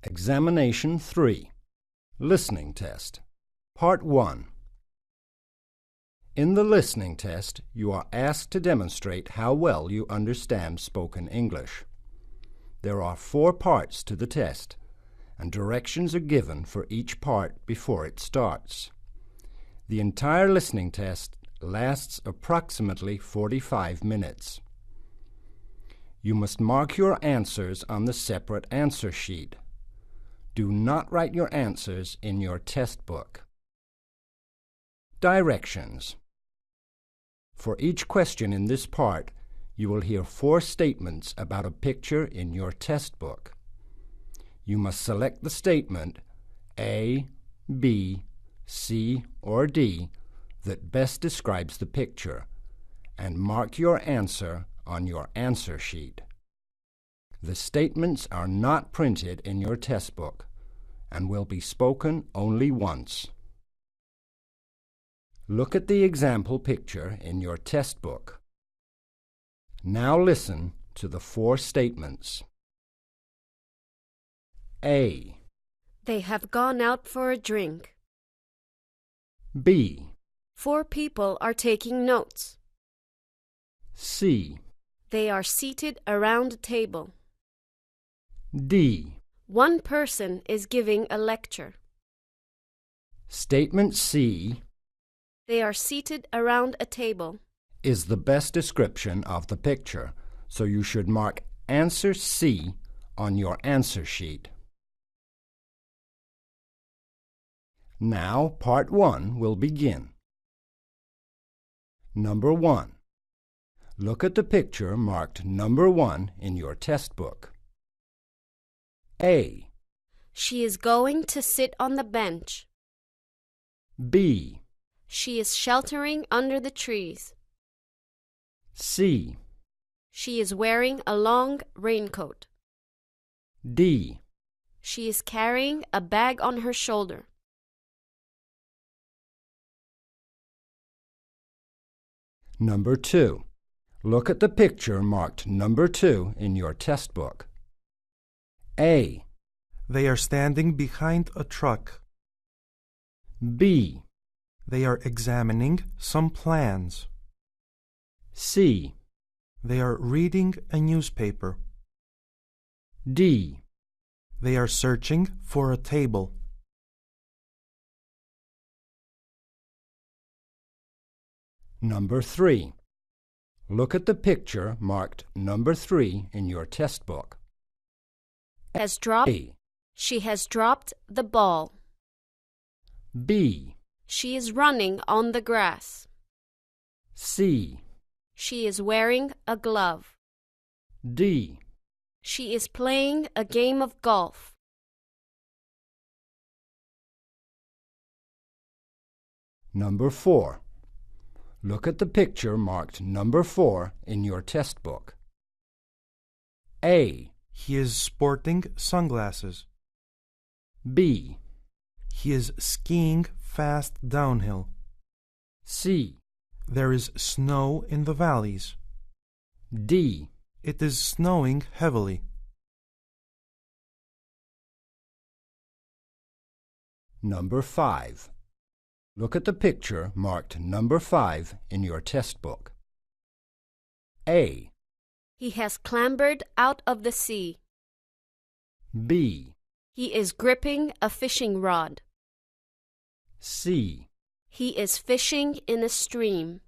Examination 3. Listening Test. Part 1. In the listening test, you are asked to demonstrate how well you understand spoken English. There are 4 parts to the test, and directions are given for each part before it starts. The entire listening test lasts approximately 45 minutes. You must mark your answers on the separate answer sheet. Do not write your answers in your test book. Directions. For each question in this part, you will hear 4 statements about a picture in your test book. You must select the statement A, B, C, or D that best describes the picture and mark your answer on your answer sheet. The statements are not printed in your test book and will be spoken only once. Look at the example picture in your test book. Now listen to the 4 statements. A. They have gone out for a drink. B. 4 people are taking notes. C. They are seated around a table. D. 1 person is giving a lecture. Statement C They are seated around a table. is the best description of the picture, so you should mark answer C on your answer sheet. Now, part 1 will begin. Number 1. Look at the picture marked number 1 in your test book. A. She is going to sit on the bench. B. She is sheltering under the trees. C. She is wearing a long raincoat. D. She is carrying a bag on her shoulder. Number 2. Look at the picture marked number 2 in your test book. A. They are standing behind a truck. B. They are examining some plans. C. They are reading a newspaper. D. They are searching for a table. Number 3. Look at the picture marked number 3 in your test book. Has dropped. A. She has dropped the ball. B. She is running on the grass. C. She is wearing a glove. D. She is playing a game of golf. Number 4. Look at the picture marked number 4 in your test book. A. He is sporting sunglasses. B. He is skiing fast downhill. C. There is snow in the valleys. D. It is snowing heavily. Number 5. Look at the picture marked number 5 in your test book. A. He has clambered out of the sea. B. He is gripping a fishing rod. C. He is fishing in a stream.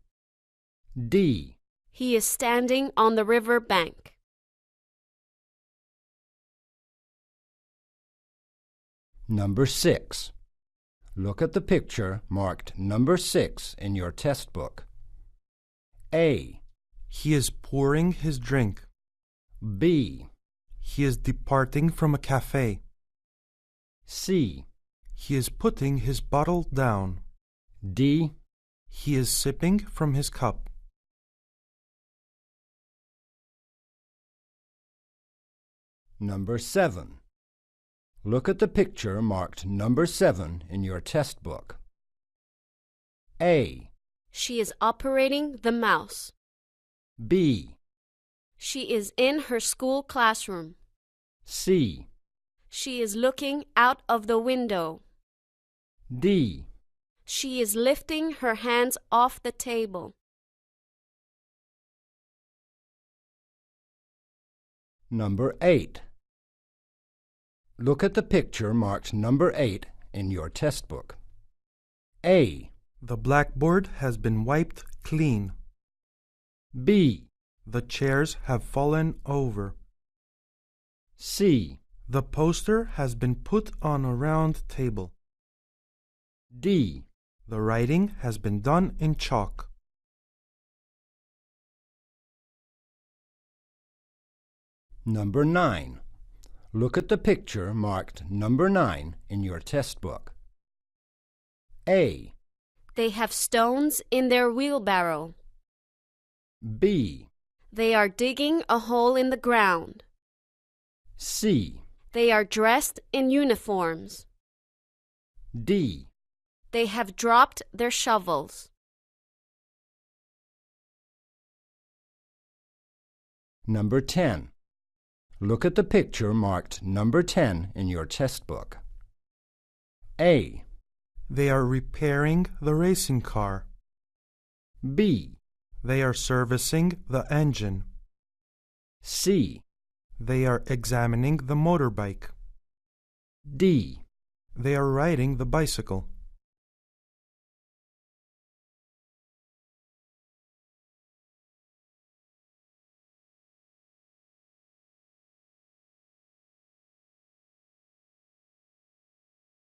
D. He is standing on the river bank. Number 6. Look at the picture marked number 6 in your test book. A. He is pouring his drink. B. He is departing from a cafe. C. He is putting his bottle down. D. He is sipping from his cup. Number 7. Look at the picture marked number 7 in your test book. A. She is operating the mouse. B. She is in her school classroom. C. She is looking out of the window. D. She is lifting her hands off the table. Number 8. Look at the picture marked number 8 in your test book. A. The blackboard has been wiped clean. B. The chairs have fallen over. C. The poster has been put on a round table. D. The writing has been done in chalk. Number 9. Look at the picture marked number 9 in your test book. A. They have stones in their wheelbarrow. B. They are digging a hole in the ground. C. They are dressed in uniforms. D. They have dropped their shovels. Number 10. Look at the picture marked number 10 in your test book. A. They are repairing the racing car. B. They are servicing the engine. C. They are examining the motorbike. D. They are riding the bicycle.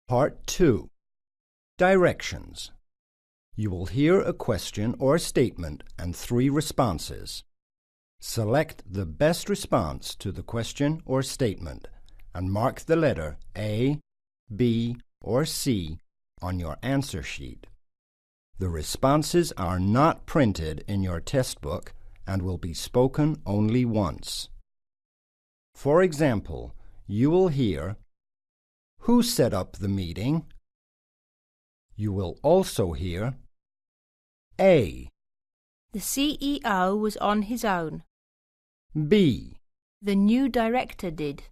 Part 2. Directions. You will hear a question or statement and 3 responses. Select the best response to the question or statement and mark the letter A, B, or C on your answer sheet. The responses are not printed in your test book and will be spoken only once. For example, you will hear, "Who set up the meeting?" You will also hear, A. The CEO was on his own. B. The new director did.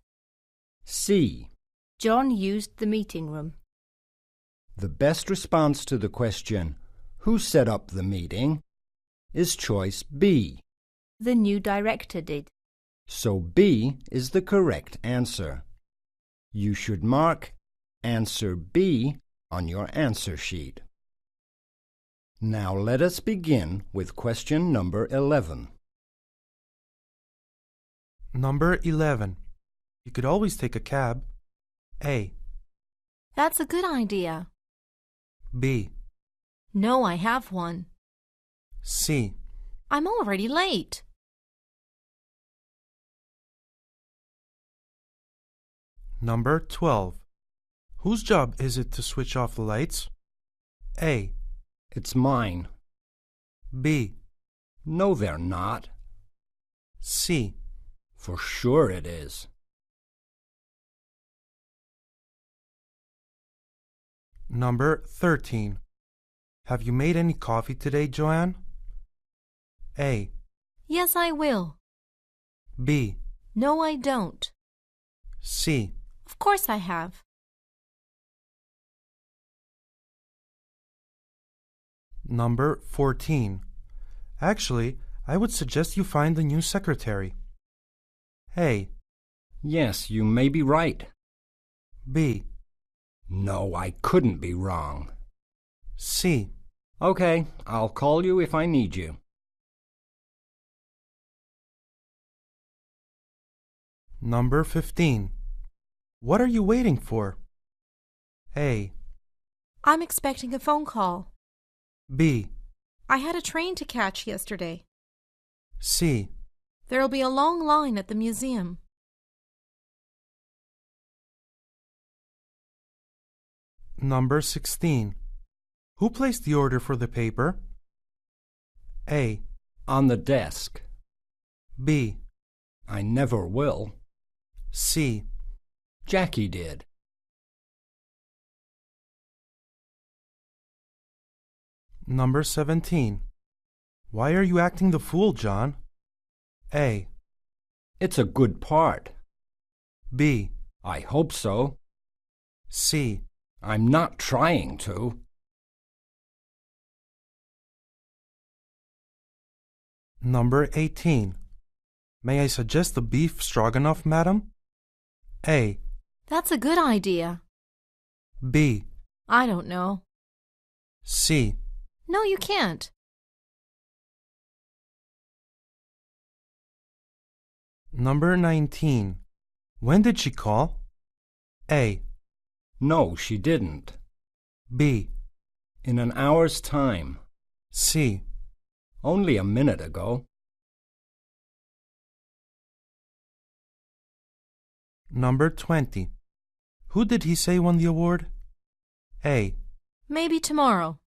C. John used the meeting room. The best response to the question, "Who set up the meeting?" is choice B. The new director did. So B is the correct answer. You should mark answer B on your answer sheet. Now let us begin with question number 11. Number 11. You could always take a cab. A. That's a good idea. B. No, I have one. C. I'm already late. Number 12. Whose job is it to switch off the lights? A. It's mine. B. No, they're not. C. For sure it is. Number 13. Have you made any coffee today, Joanne? A. Yes, I will. B. No, I don't. C. Of course I have. Number 14. Actually, I would suggest you find the new secretary. A. Yes, you may be right. B. No, I couldn't be wrong. C. Okay, I'll call you if I need you. Number 15. What are you waiting for? A. I'm expecting a phone call. B. I had a train to catch yesterday. C. There'll be a long line at the museum. Number 16. Who placed the order for the paper? A. On the desk. B. I never will. C. Jackie did. Number 17. Why are you acting the fool, John? A. It's a good part. B. I hope so. C. I'm not trying to. Number 18. May I suggest the beef stroganoff, madam? A. That's a good idea. B. I don't know. C. No, you can't. Number 19. When did she call? A. No, she didn't. B. In an hour's time. C. Only a minute ago. Number 20. Who did he say won the award? A. Maybe tomorrow.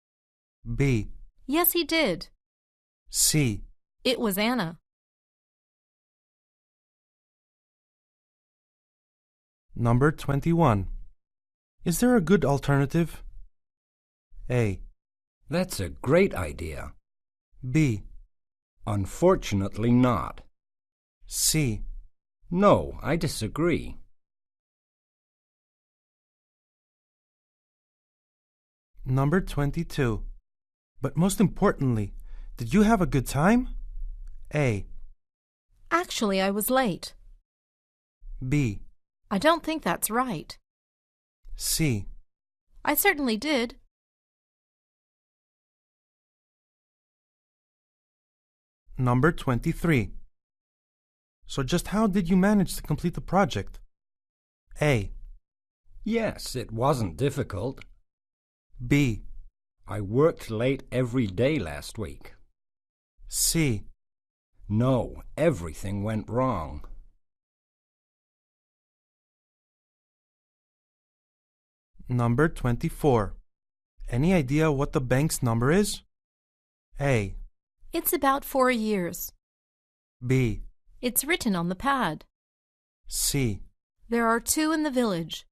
B. Yes, he did. C. It was Anna. Number 21. Is there a good alternative? A. That's a great idea. B. Unfortunately not. C. No, I disagree. Number 22. But most importantly, did you have a good time? A. Actually, I was late. B. I don't think that's right. C. I certainly did. Number 23. So just how did you manage to complete the project? A. Yes, it wasn't difficult. B. I worked late every day last week. C. No, everything went wrong. Number 24. Any idea what the bank's number is? A. It's about 4 years. B. It's written on the pad. C. There are 2 in the village.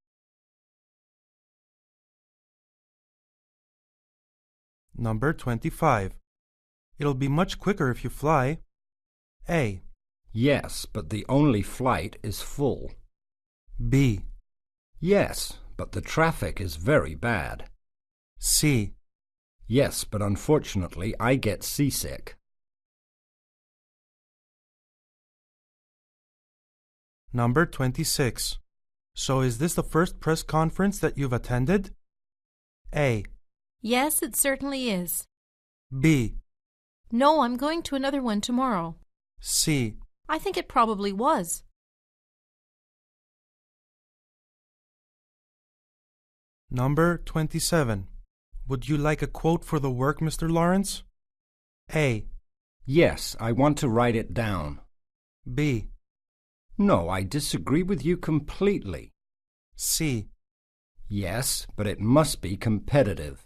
Number 25. It'll be much quicker if you fly. A. Yes, but the only flight is full. B. Yes, but the traffic is very bad. C. Yes, but unfortunately I get seasick. Number 26. So is this the first press conference that you've attended? A. Yes, it certainly is. B. No, I'm going to another one tomorrow. C. I think it probably was. Number 27. Would you like a quote for the work, Mr. Lawrence? A. Yes, I want to write it down. B. No, I disagree with you completely. C. Yes, but it must be competitive.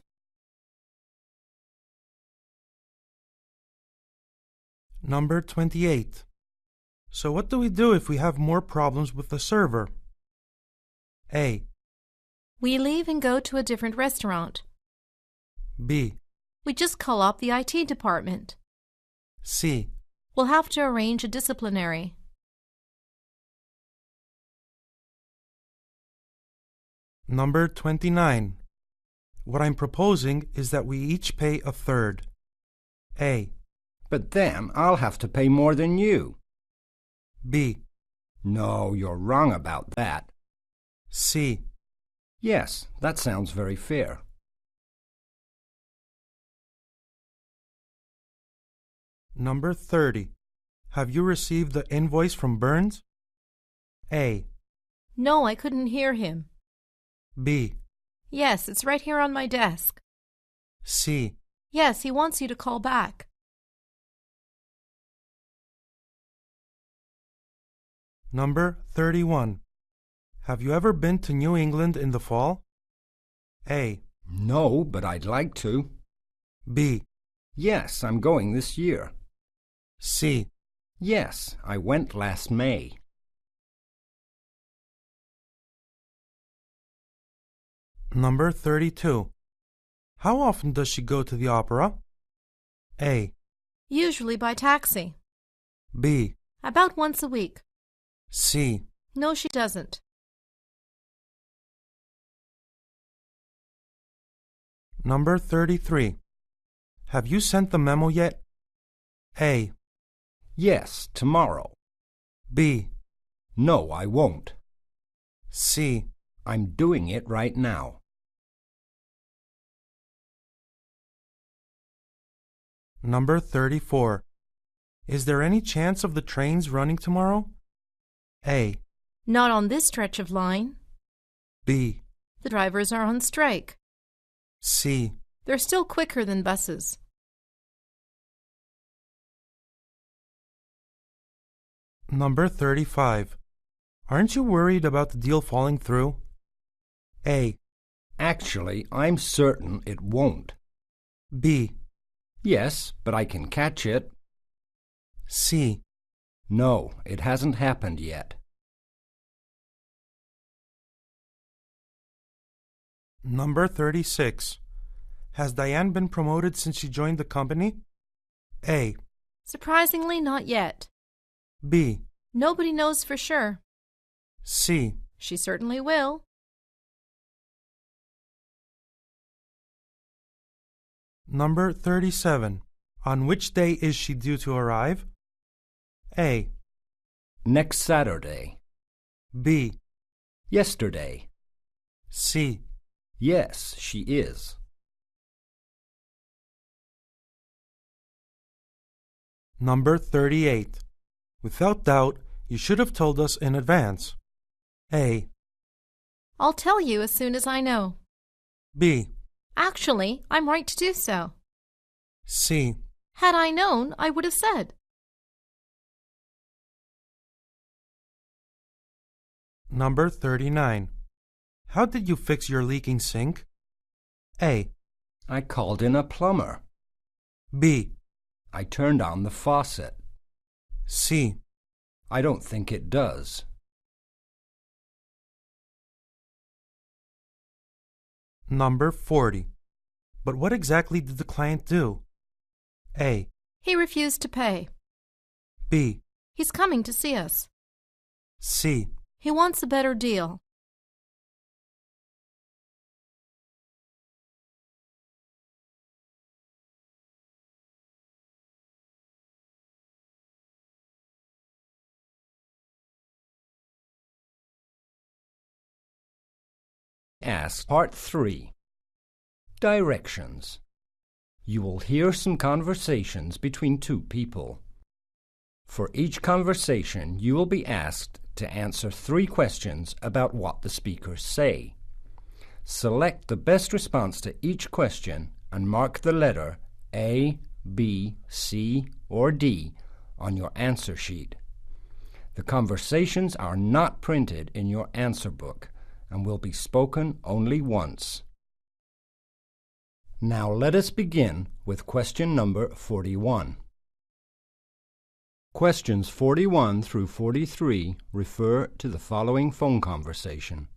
Number 28. So what do we do if we have more problems with the server? A. We leave and go to a different restaurant. B. We just call up the IT department. C. We'll have to arrange a disciplinary. Number 29. What I'm proposing is that we each pay a third. A. But then I'll have to pay more than you. B. No, you're wrong about that. C. Yes, that sounds very fair. Number 30. Have you received the invoice from Burns? A. No, I couldn't hear him. B. Yes, it's right here on my desk. C. Yes, he wants you to call back. Number 31. Have you ever been to New England in the fall? A. No, but I'd like to. B. Yes, I'm going this year. C. Yes, I went last May. Number 32. How often does she go to the opera? A. Usually by taxi. B. About once a week. C. No, she doesn't. Number 33. Have you sent the memo yet? A. Yes, tomorrow. B. No, I won't. C. I'm doing it right now. Number 34. Is there any chance of the trains running tomorrow? A. Not on this stretch of line. B. The drivers are on strike. C. They're still quicker than buses. Number 35. Aren't you worried about the deal falling through? A. Actually, I'm certain it won't. B. Yes, but I can catch it. C. No, it hasn't happened yet. Number 36. Has Diane been promoted since she joined the company? A. Surprisingly, not yet. B. Nobody knows for sure. C. She certainly will. Number 37. On which day is she due to arrive? A. Next Saturday. B. Yesterday. C. Yes, she is. Number 38. Without doubt, you should have told us in advance. A. I'll tell you as soon as I know. B. Actually, I'm right to do so. C. Had I known, I would have said. Number 39. How did you fix your leaking sink? A. I called in a plumber. B. I turned on the faucet. C. I don't think it does. Number 40. But what exactly did the client do? A. He refused to pay. B. He's coming to see us. C. He wants a better deal. Ask Part 3. Directions. You will hear some conversations between two people. For each conversation, you will be asked to answer 3 questions about what the speakers say. Select the best response to each question and mark the letter A, B, C, or D on your answer sheet. The conversations are not printed in your answer book and will be spoken only once. Now let us begin with question number 41. Questions 41 through 43 refer to the following phone conversation.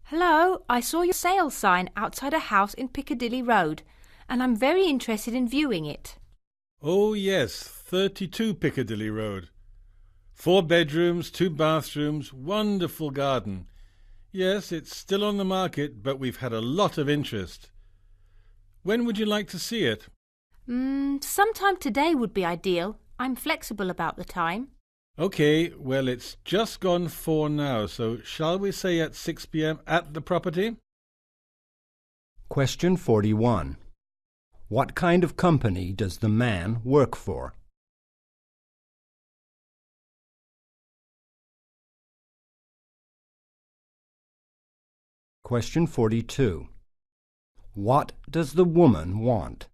Hello, I saw your sale sign outside a house in Piccadilly Road, and I'm very interested in viewing it. Oh, yes, 32 Piccadilly Road. 4 bedrooms, 2 bathrooms, wonderful garden. Yes, it's still on the market, but we've had a lot of interest. When would you like to see it? Sometime today would be ideal. I'm flexible about the time. OK, well, it's just gone 4 now, so shall we say at 6 p.m. at the property? Question 41. What kind of company does the man work for? Question 42. What does the woman want?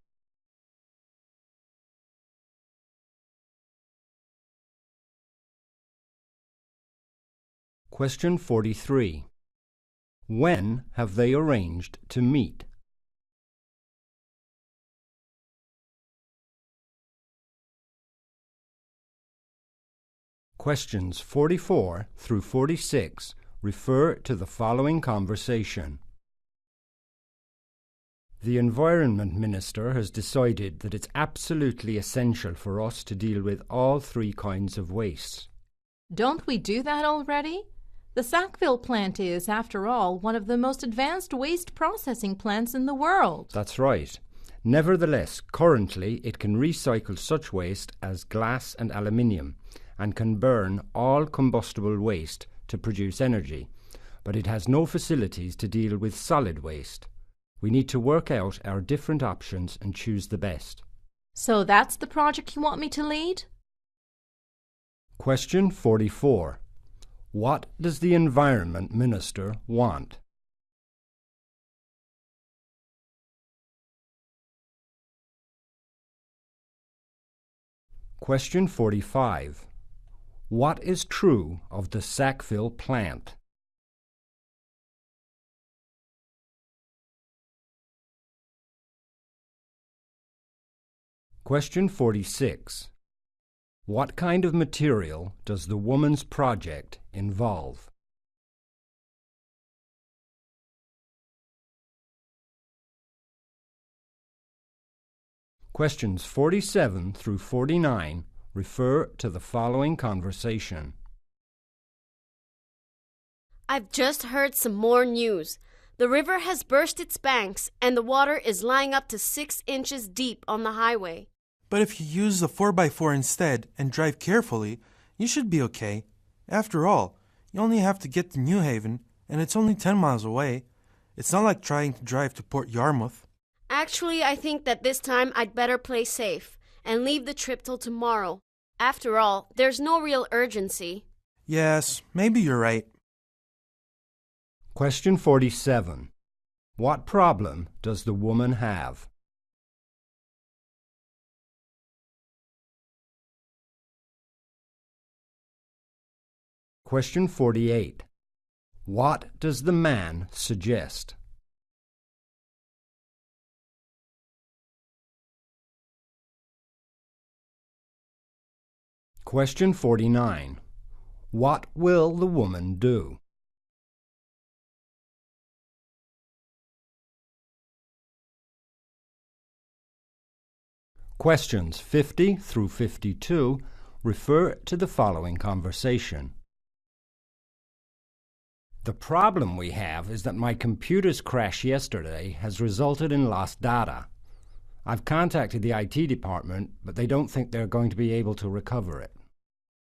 Question 43. When have they arranged to meet? Questions 44 through 46 refer to the following conversation. The Environment Minister has decided that it's absolutely essential for us to deal with all 3 kinds of waste. Don't we do that already? The Sackville plant is, after all, one of the most advanced waste processing plants in the world. That's right. Nevertheless, currently it can recycle such waste as glass and aluminium and can burn all combustible waste to produce energy, but it has no facilities to deal with solid waste. We need to work out our different options and choose the best. So that's the project you want me to lead? Question 44. What does the Environment Minister want? Question 45. What is true of the Sackville plant? Question 46. What kind of material does the woman's project involve? Questions 47 through 49 refer to the following conversation. I've just heard some more news. The river has burst its banks and the water is lying up to 6 inches deep on the highway. But if you use the 4x4 instead and drive carefully, you should be okay. After all, you only have to get to New Haven, and it's only 10 miles away. It's not like trying to drive to Port Yarmouth. Actually, I think that this time I'd better play safe and leave the trip till tomorrow. After all, there's no real urgency. Yes, maybe you're right. Question 47. What problem does the woman have? Question 48. What does the man suggest? Question 49. What will the woman do? Questions 50 through 52 refer to the following conversation. The problem we have is that my computer's crash yesterday has resulted in lost data. I've contacted the IT department, but they don't think they're going to be able to recover it.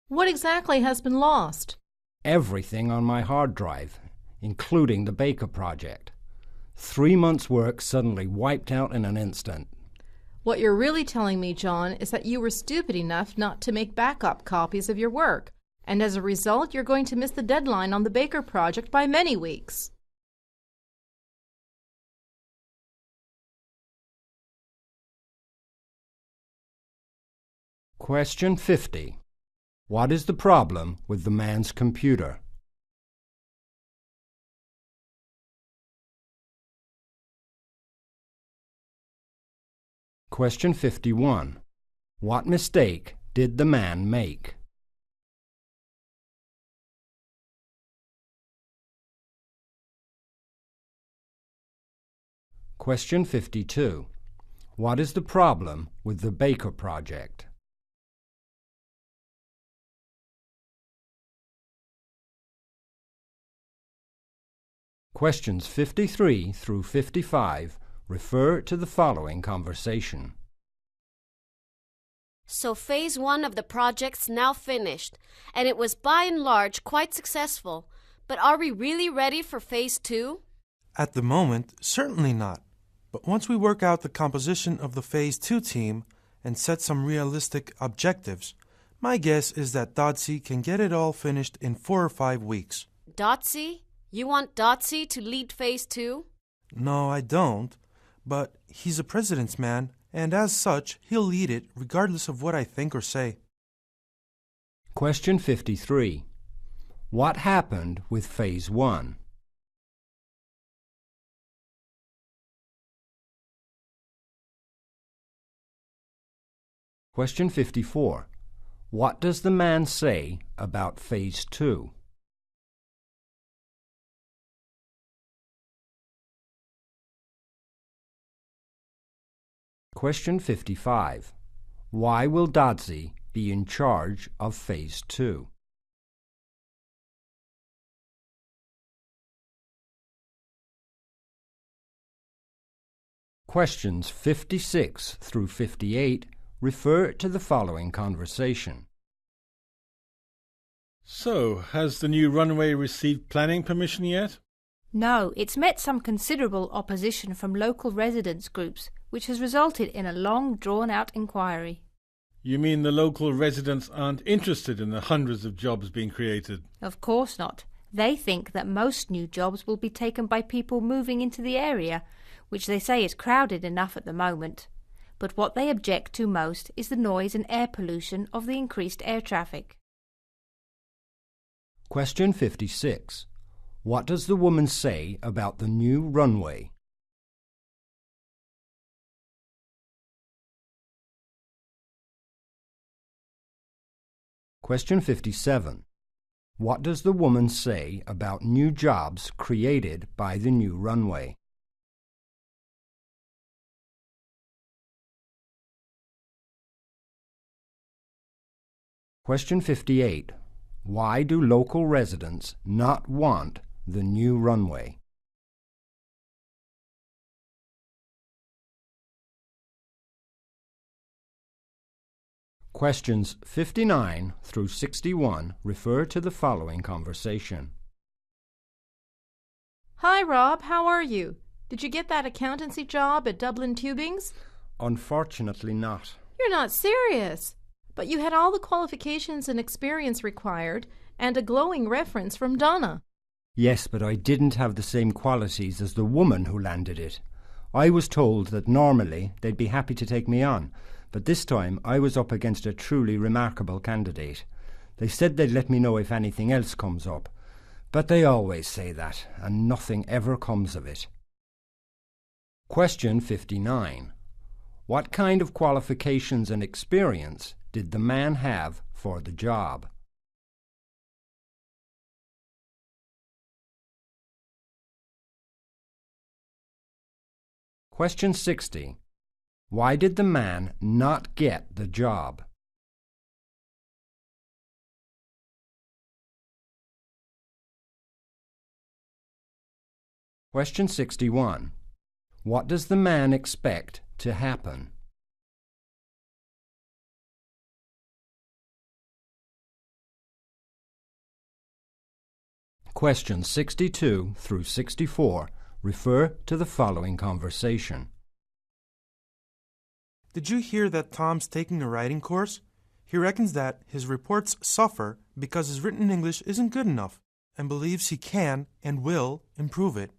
What exactly has been lost? Everything on my hard drive, including the Baker project. 3 months' work suddenly wiped out in an instant. What you're really telling me, John, is that you were stupid enough not to make backup copies of your work, and as a result, you're going to miss the deadline on the Baker project by many weeks. Question 50. What is the problem with the man's computer? Question 51. What mistake did the man make? Question 52. What is the problem with the Baker project? Questions 53 through 55 refer to the following conversation. So phase 1 of the project's now finished, and it was by and large quite successful. But are we really ready for phase 2? At the moment, certainly not. But once we work out the composition of the Phase 2 team and set some realistic objectives, my guess is that Dodsey can get it all finished in 4 or 5 weeks. Dotsey? You want Dotsey to lead phase 2? No, I don't. But he's a president's man, and as such, he'll lead it regardless of what I think or say. Question 53. What happened with Phase 1? Question 54. What does the man say about Phase 2? Question 55. Why will Dodsey be in charge of Phase 2? Questions 56 through 58 refer to the following conversation. So, has the new runway received planning permission yet? No, it's met some considerable opposition from local residents' groups, which has resulted in a long, drawn-out inquiry. You mean the local residents aren't interested in the hundreds of jobs being created? Of course not. They think that most new jobs will be taken by people moving into the area, which they say is crowded enough at the moment. But what they object to most is the noise and air pollution of the increased air traffic. Question 56. What does the woman say about the new runway? Question 57. What does the woman say about new jobs created by the new runway? Question 58. Why do local residents not want the new runway? Questions 59 through 61 refer to the following conversation. Hi, Rob. How are you? Did you get that accountancy job at Dublin Tubings? Unfortunately not. You're not serious. But you had all the qualifications and experience required and a glowing reference from Donna. Yes, but I didn't have the same qualities as the woman who landed it. I was told that normally they'd be happy to take me on, but this time I was up against a truly remarkable candidate. They said they'd let me know if anything else comes up, but they always say that, and nothing ever comes of it. Question 59. What kind of qualifications and experience did the man have for the job? Question 60. Why did the man not get the job? Question 61. What does the man expect to happen? Questions 62 through 64 refer to the following conversation. Did you hear that Tom's taking a writing course? He reckons that his reports suffer because his written English isn't good enough and believes he can and will improve it.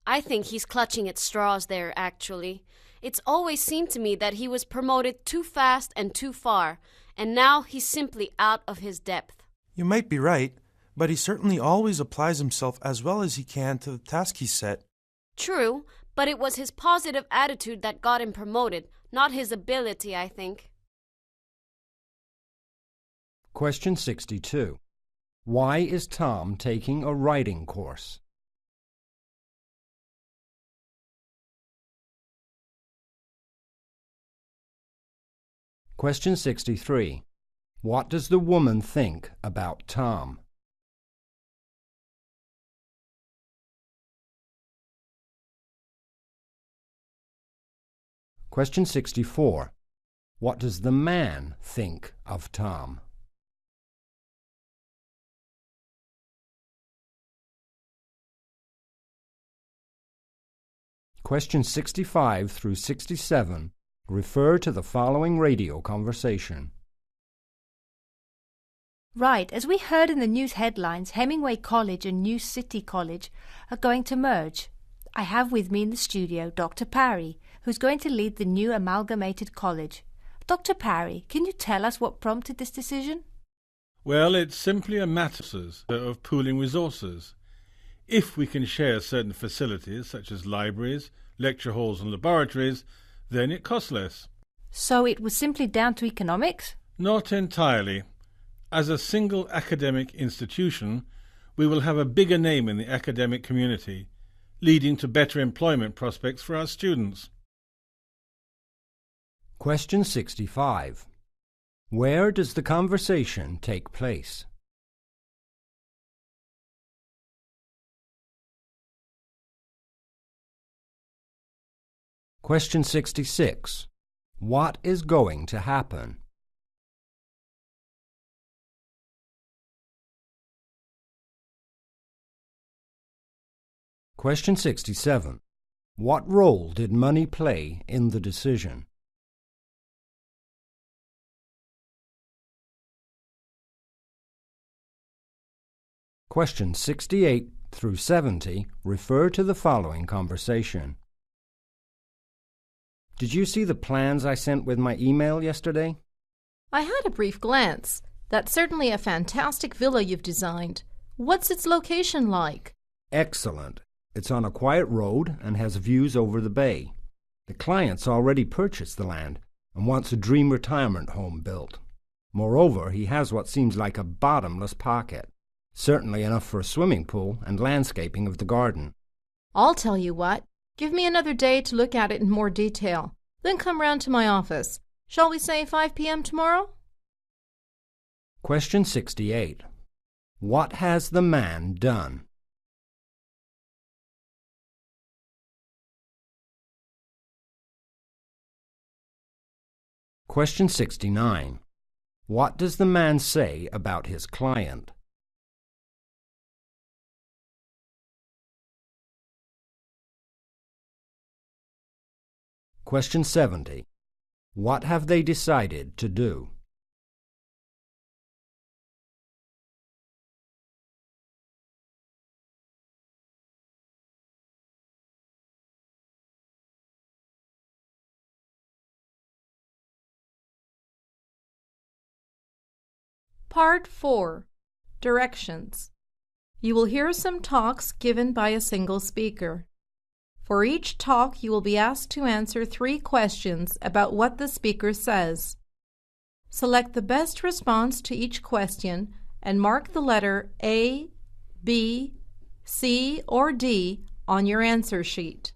I think he's clutching at straws there, actually. It's always seemed to me that he was promoted too fast and too far, and now he's simply out of his depth. You might be right, but he certainly always applies himself as well as he can to the task he's set. True, but it was his positive attitude that got him promoted, not his ability, I think. Question 62. Why is Tom taking a writing course? Question 63. What does the woman think about Tom? Question 64. What does the man think of Tom? Questions 65 through 67 refer to the following radio conversation. Right, as we heard in the news headlines, Hemingway College and New City College are going to merge. I have with me in the studio Dr. Parry, who's going to lead the new amalgamated college. Dr. Parry, can you tell us what prompted this decision? Well, it's simply a matter of pooling resources. If we can share certain facilities, such as libraries, lecture halls and laboratories, then it costs less. So it was simply down to economics? Not entirely. As a single academic institution, we will have a bigger name in the academic community, leading to better employment prospects for our students. Question 65. Where does the conversation take place? Question 66. What is going to happen? Question 67. What role did money play in the decision? Questions 68 through 70 refer to the following conversation. Did you see the plans I sent with my email yesterday? I had a brief glance. That's certainly a fantastic villa you've designed. What's its location like? Excellent. It's on a quiet road and has views over the bay. The client's already purchased the land and wants a dream retirement home built. Moreover, he has what seems like a bottomless pocket, certainly enough for a swimming pool and landscaping of the garden. I'll tell you what. Give me another day to look at it in more detail. Then come round to my office. Shall we say 5 p.m. tomorrow? Question 68. What has the man done? Question 69. What does the man say about his client? Question 70. What have they decided to do? Part 4. Directions. You will hear some talks given by a single speaker. For each talk, you will be asked to answer 3 questions about what the speaker says. Select the best response to each question and mark the letter A, B, C, or D on your answer sheet.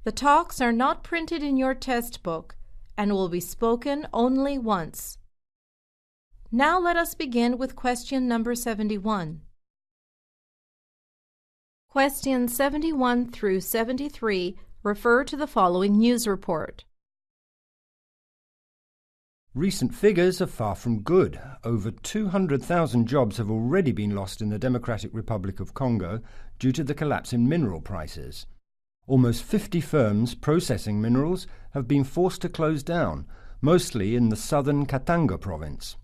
The talks are not printed in your test book and will be spoken only once. Now let us begin with question number 71. Questions 71 through 73 refer to the following news report. Recent figures are far from good. Over 200,000 jobs have already been lost in the Democratic Republic of Congo due to the collapse in mineral prices. Almost 50 firms processing minerals have been forced to close down, mostly in the southern Katanga province.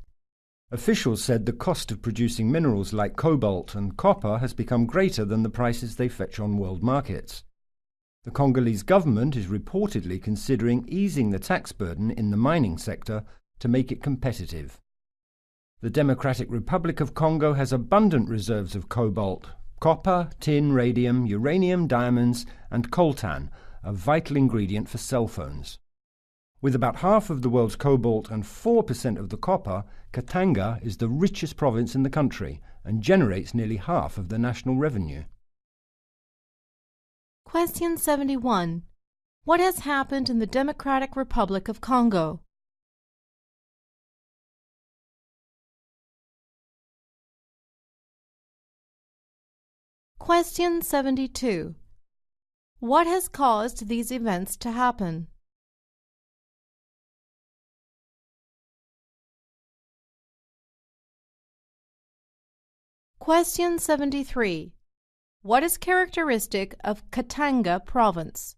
Officials said the cost of producing minerals like cobalt and copper has become greater than the prices they fetch on world markets. The Congolese government is reportedly considering easing the tax burden in the mining sector to make it competitive. The Democratic Republic of Congo has abundant reserves of cobalt, copper, tin, radium, uranium, diamonds, and coltan, a vital ingredient for cell phones. With about half of the world's cobalt and 4% of the copper, Katanga is the richest province in the country and generates nearly half of the national revenue. Question 71. What has happened in the Democratic Republic of Congo? Question 72. What has caused these events to happen? Question 73. What is characteristic of Katanga province?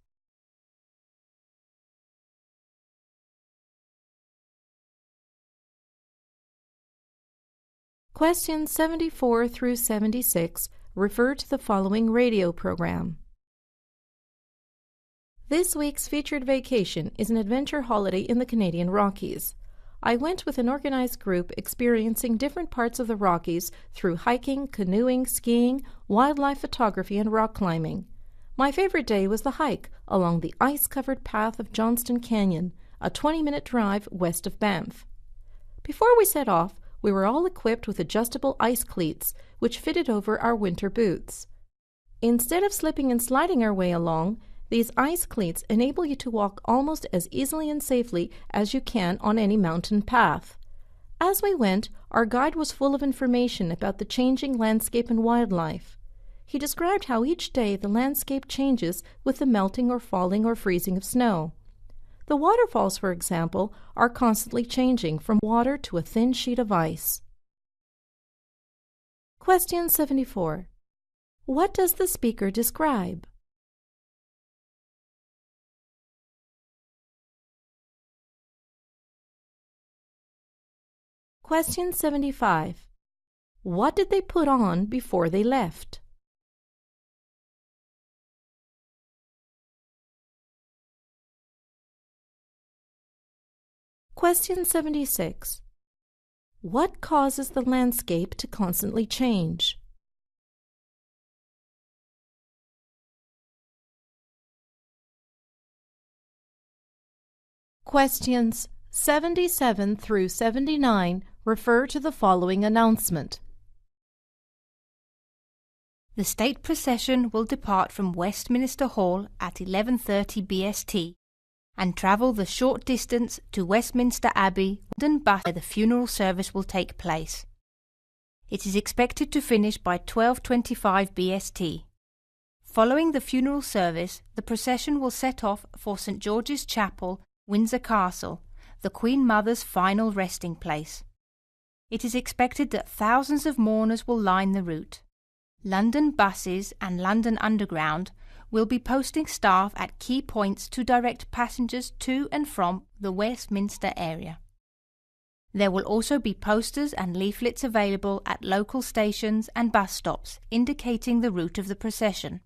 Questions 74 through 76 refer to the following radio program. This week's featured vacation is an adventure holiday in the Canadian Rockies. I went with an organized group experiencing different parts of the Rockies through hiking, canoeing, skiing, wildlife photography, and rock climbing. My favorite day was the hike along the ice-covered path of Johnston Canyon, a 20-minute drive west of Banff. Before we set off, we were all equipped with adjustable ice cleats, which fitted over our winter boots. Instead of slipping and sliding our way along, these ice cleats enable you to walk almost as easily and safely as you can on any mountain path. As we went, our guide was full of information about the changing landscape and wildlife. He described how each day the landscape changes with the melting or falling or freezing of snow. The waterfalls, for example, are constantly changing from water to a thin sheet of ice. Question 74. What does the speaker describe? Question 75. What did they put on before they left? Question 76. What causes the landscape to constantly change? Questions 77 through 79 refer to the following announcement. The state procession will depart from Westminster Hall at 11:30 BST and travel the short distance to Westminster Abbey, London, where the funeral service will take place. It is expected to finish by 12:25 BST. Following the funeral service, the procession will set off for St George's Chapel, Windsor Castle, the Queen Mother's final resting place. It is expected that thousands of mourners will line the route. London buses and London Underground will be posting staff at key points to direct passengers to and from the Westminster area. There will also be posters and leaflets available at local stations and bus stops indicating the route of the procession.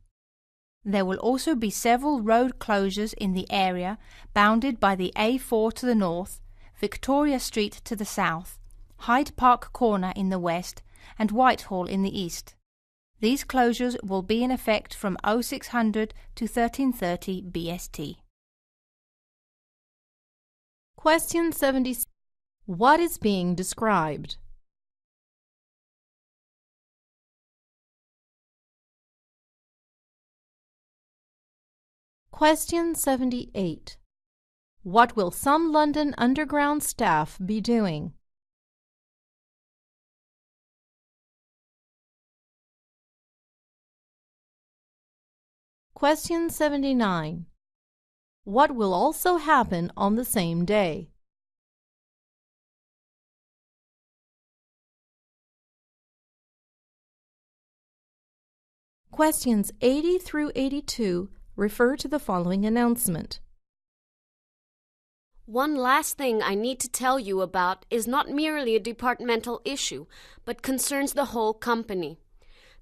There will also be several road closures in the area bounded by the A4 to the north, Victoria Street to the south, Hyde Park Corner in the west, and Whitehall in the east. These closures will be in effect from 0600 to 13:30 BST. Question 76. What is being described? Question 78. What will some London Underground staff be doing? Question 79. What will also happen on the same day? Questions 80 through 82 refer to the following announcement. One last thing I need to tell you about is not merely a departmental issue, but concerns the whole company.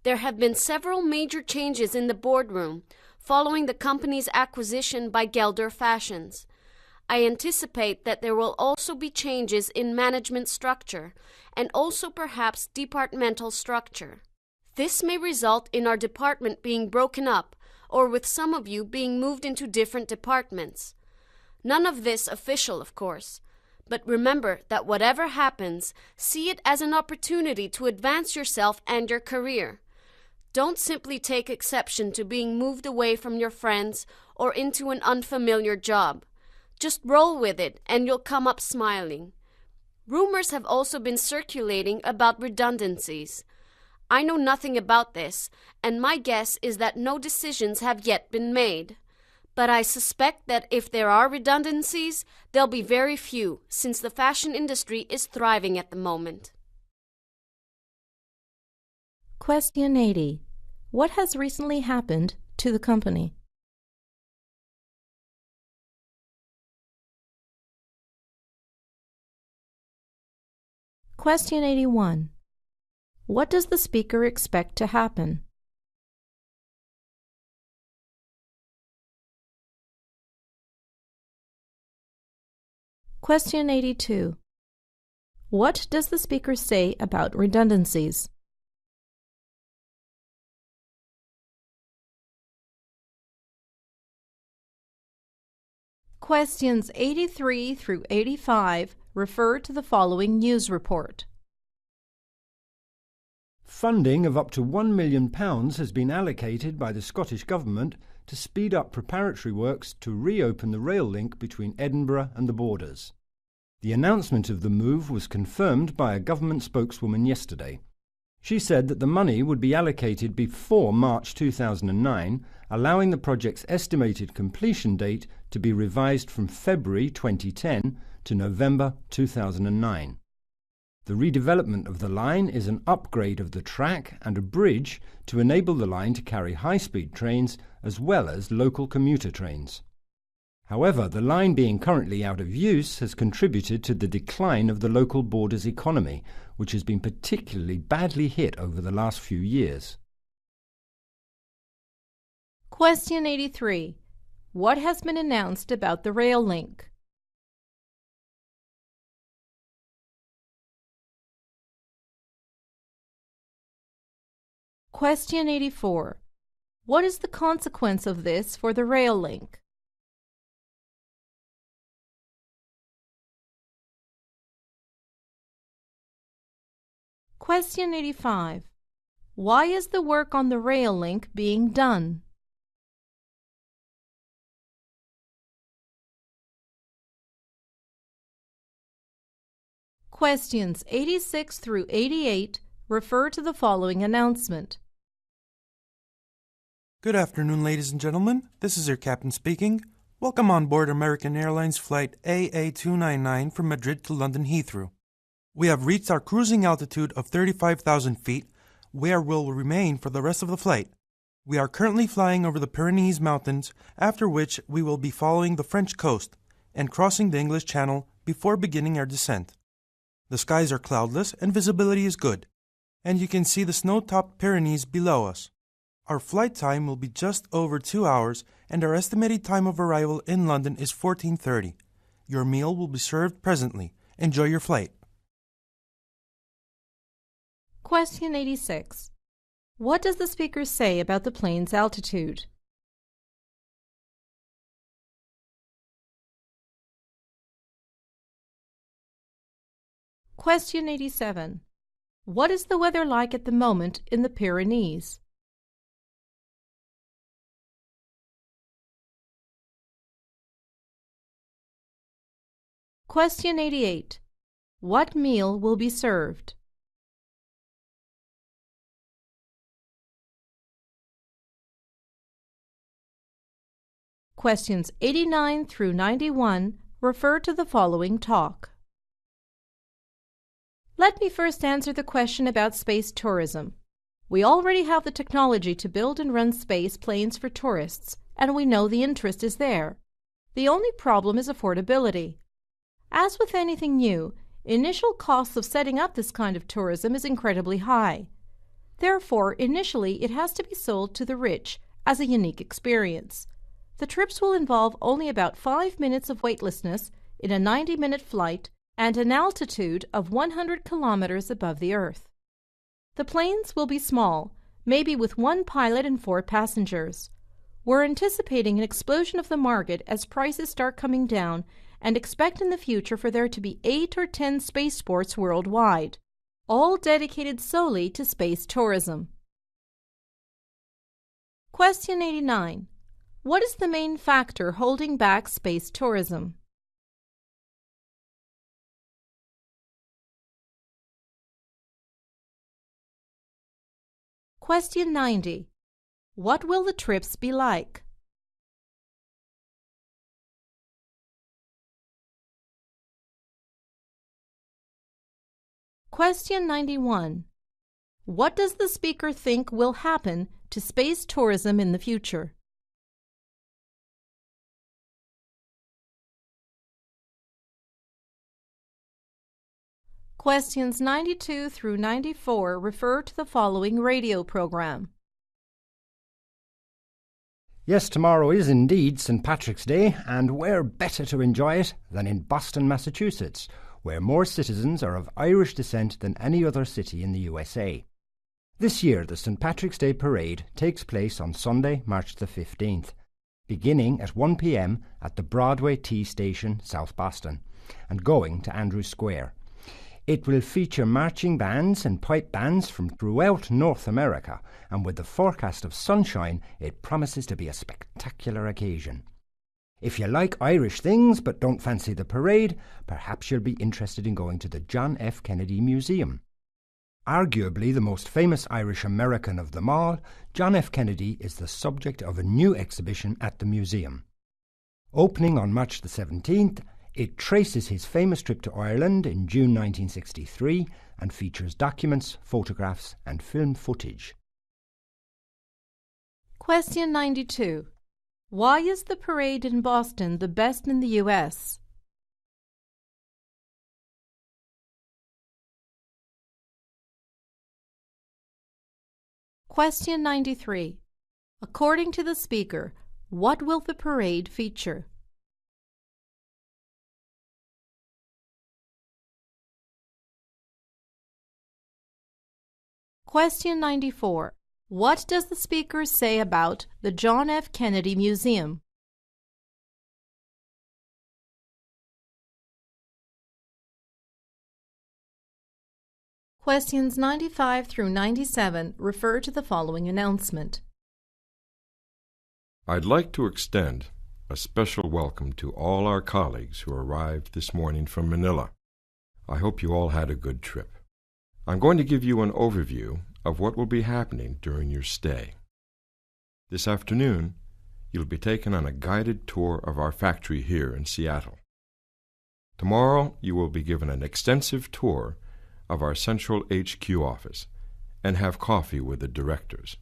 There have been several major changes in the boardroom following the company's acquisition by Gelder Fashions. I anticipate that there will also be changes in management structure and also perhaps departmental structure. This may result in our department being broken up or with some of you being moved into different departments. None of this official, of course. But remember that whatever happens, see it as an opportunity to advance yourself and your career. Don't simply take exception to being moved away from your friends or into an unfamiliar job. Just roll with it and you'll come up smiling. Rumors have also been circulating about redundancies. I know nothing about this, and my guess is that no decisions have yet been made. But I suspect that if there are redundancies, there'll be very few, since the fashion industry is thriving at the moment. Question 80. What has recently happened to the company? Question 81. What does the speaker expect to happen? Question 82. What does the speaker say about redundancies? Questions 83 through 85 refer to the following news report. Funding of up to £1 million has been allocated by the Scottish Government to speed up preparatory works to reopen the rail link between Edinburgh and the borders. The announcement of the move was confirmed by a government spokeswoman yesterday. She said that the money would be allocated before March 2009, allowing the project's estimated completion date to be revised from February 2010 to November 2009. The redevelopment of the line is an upgrade of the track and a bridge to enable the line to carry high-speed trains as well as local commuter trains. However, the line being currently out of use has contributed to the decline of the local border's economy, which has been particularly badly hit over the last few years. Question 83. What has been announced about the rail link? Question 84. What is the consequence of this for the rail link? Question 85. Why is the work on the rail link being done? Questions 86 through 88 refer to the following announcement. Good afternoon, ladies and gentlemen. This is your captain speaking. Welcome on board American Airlines Flight AA299 from Madrid to London Heathrow. We have reached our cruising altitude of 35,000 feet, where we'll remain for the rest of the flight. We are currently flying over the Pyrenees Mountains, after which we will be following the French coast and crossing the English Channel before beginning our descent. The skies are cloudless and visibility is good, and you can see the snow-topped Pyrenees below us. Our flight time will be just over 2 hours, and our estimated time of arrival in London is 14:30. Your meal will be served presently. Enjoy your flight. Question 86. What does the speaker say about the plane's altitude? Question 87. What is the weather like at the moment in the Pyrenees? Question 88. What meal will be served? Questions 89 through 91 refer to the following talk. Let me first answer the question about space tourism. We already have the technology to build and run space planes for tourists, and we know the interest is there. The only problem is affordability. As with anything new, initial costs of setting up this kind of tourism is incredibly high. Therefore, initially it has to be sold to the rich as a unique experience. The trips will involve only about 5 minutes of weightlessness in a 90-minute flight and an altitude of 100 kilometers above the Earth. The planes will be small, maybe with 1 pilot and 4 passengers. We're anticipating an explosion of the market as prices start coming down and expect in the future for there to be 8 or 10 spaceports worldwide, all dedicated solely to space tourism. Question 89. What is the main factor holding back space tourism? Question 90. What will the trips be like? Question 91. What does the speaker think will happen to space tourism in the future? Questions 92 through 94 refer to the following radio program. Yes, tomorrow is indeed St. Patrick's Day, and where better to enjoy it than in Boston, Massachusetts, where more citizens are of Irish descent than any other city in the USA. This year, the St. Patrick's Day Parade takes place on Sunday, March the 15th, beginning at 1 p.m. at the Broadway T Station, South Boston, and going to Andrews Square. It will feature marching bands and pipe bands from throughout North America, and with the forecast of sunshine, it promises to be a spectacular occasion. If you like Irish things but don't fancy the parade, perhaps you'll be interested in going to the John F. Kennedy Museum. Arguably the most famous Irish American of them all, John F. Kennedy is the subject of a new exhibition at the museum. Opening on March the 17th, it traces his famous trip to Ireland in June 1963 and features documents, photographs and film footage. Question 92. Why is the parade in Boston the best in the U.S.? Question 93. According to the speaker, what will the parade feature? Question 94. What does the speaker say about the John F. Kennedy Museum? Questions 95 through 97 refer to the following announcement. I'd like to extend a special welcome to all our colleagues who arrived this morning from Manila. I hope you all had a good trip. I'm going to give you an overview of what will be happening during your stay. This afternoon, you'll be taken on a guided tour of our factory here in Seattle. Tomorrow, you will be given an extensive tour of our central HQ office and have coffee with the directors.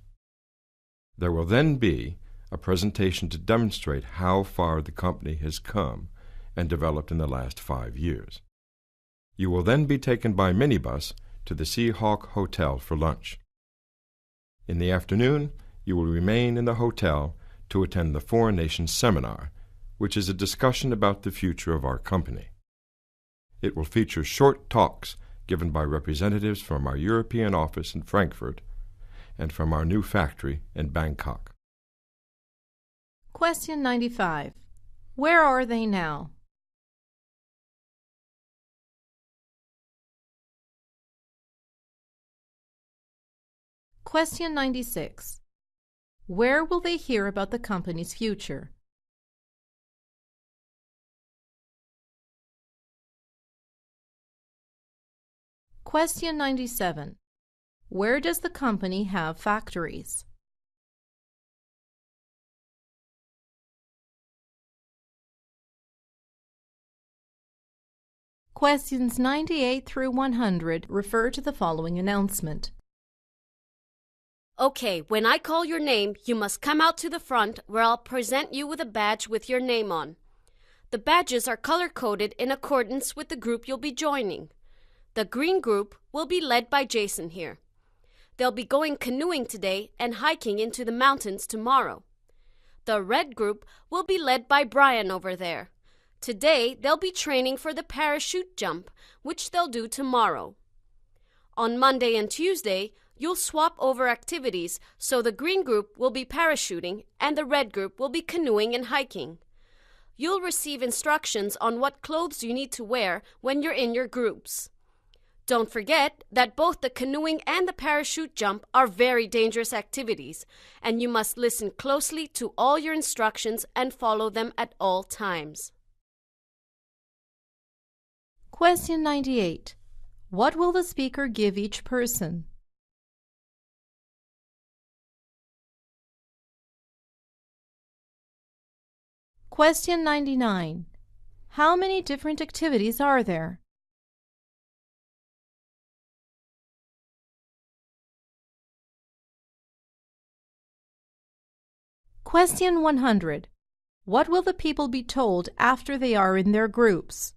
There will then be a presentation to demonstrate how far the company has come and developed in the last 5 years. You will then be taken by minibus to the Seahawk Hotel for lunch. In the afternoon, you will remain in the hotel to attend the Foreign Nations Seminar, which is a discussion about the future of our company. It will feature short talks given by representatives from our European office in Frankfurt and from our new factory in Bangkok. Question 95. Where are they now? Question 96. Where will they hear about the company's future? Question 97. Where does the company have factories? Questions 98 through 100 refer to the following announcement. Okay, when I call your name, you must come out to the front where I'll present you with a badge with your name on. The badges are color-coded in accordance with the group you'll be joining. The green group will be led by Jason here. They'll be going canoeing today and hiking into the mountains tomorrow. The red group will be led by Brian over there. Today, they'll be training for the parachute jump, which they'll do tomorrow. On Monday and Tuesday, you'll swap over activities, so the green group will be parachuting and the red group will be canoeing and hiking. You'll receive instructions on what clothes you need to wear when you're in your groups. Don't forget that both the canoeing and the parachute jump are very dangerous activities, and you must listen closely to all your instructions and follow them at all times. Question 98. What will the speaker give each person? Question 99. How many different activities are there? Question 100. What will the people be told after they are in their groups?